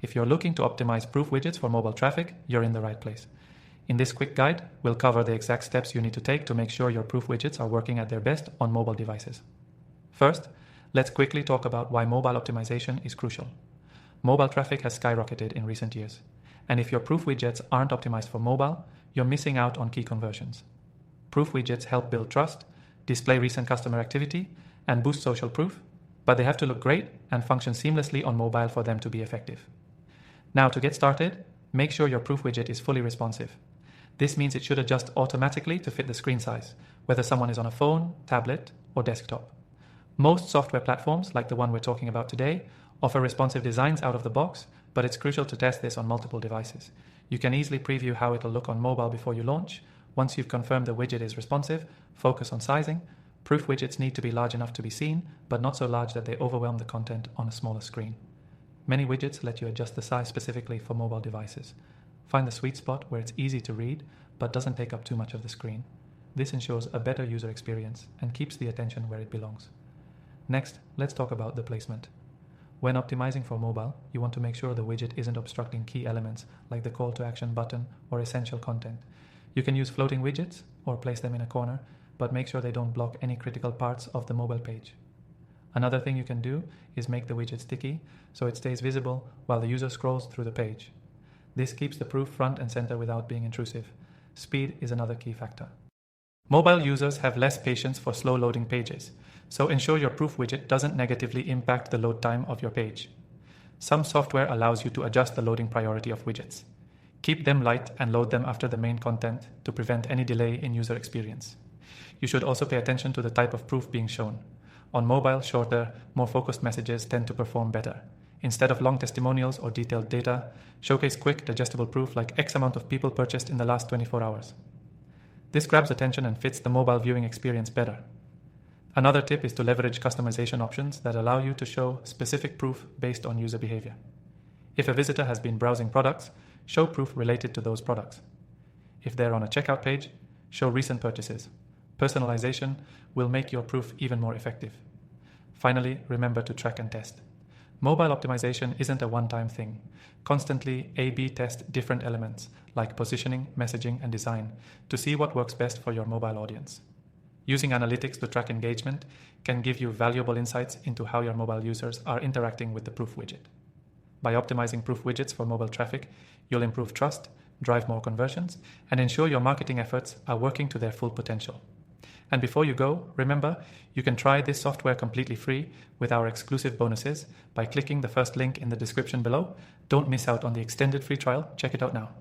If you're looking to optimize proof widgets for mobile traffic, you're in the right place. In this quick guide, we'll cover the exact steps you need to take to make sure your proof widgets are working at their best on mobile devices. First, let's quickly talk about why mobile optimization is crucial. Mobile traffic has skyrocketed in recent years, and if your proof widgets aren't optimized for mobile, you're missing out on key conversions. Proof widgets help build trust, display recent customer activity, and boost social proof, but they have to look great and function seamlessly on mobile for them to be effective. Now, to get started, make sure your proof widget is fully responsive. This means it should adjust automatically to fit the screen size, whether someone is on a phone, tablet, or desktop. Most software platforms, like the one we're talking about today, offer responsive designs out of the box, but it's crucial to test this on multiple devices. You can easily preview how it'll look on mobile before you launch. Once you've confirmed the widget is responsive, focus on sizing. Proof widgets need to be large enough to be seen, but not so large that they overwhelm the content on a smaller screen. Many widgets let you adjust the size specifically for mobile devices. Find the sweet spot where it's easy to read, but doesn't take up too much of the screen. This ensures a better user experience and keeps the attention where it belongs. Next, let's talk about the placement. When optimizing for mobile, you want to make sure the widget isn't obstructing key elements like the call to action button or essential content. You can use floating widgets or place them in a corner, but make sure they don't block any critical parts of the mobile page. Another thing you can do is make the widget sticky so it stays visible while the user scrolls through the page. This keeps the proof front and center without being intrusive. Speed is another key factor. Mobile users have less patience for slow loading pages, so ensure your proof widget doesn't negatively impact the load time of your page. Some software allows you to adjust the loading priority of widgets. Keep them light and load them after the main content to prevent any delay in user experience. You should also pay attention to the type of proof being shown. On mobile, shorter, more focused messages tend to perform better. Instead of long testimonials or detailed data, showcase quick, digestible proof like X amount of people purchased in the last 24 hours. This grabs attention and fits the mobile viewing experience better. Another tip is to leverage customization options that allow you to show specific proof based on user behavior. If a visitor has been browsing products, show proof related to those products. If they're on a checkout page, show recent purchases. Personalization will make your proof even more effective. Finally, remember to track and test. Mobile optimization isn't a one-time thing. Constantly A/B test different elements like positioning, messaging, and design to see what works best for your mobile audience. Using analytics to track engagement can give you valuable insights into how your mobile users are interacting with the proof widget. By optimizing proof widgets for mobile traffic, you'll improve trust, drive more conversions, and ensure your marketing efforts are working to their full potential. And before you go, remember, you can try this software completely free with our exclusive bonuses by clicking the first link in the description below. Don't miss out on the extended free trial. Check it out now.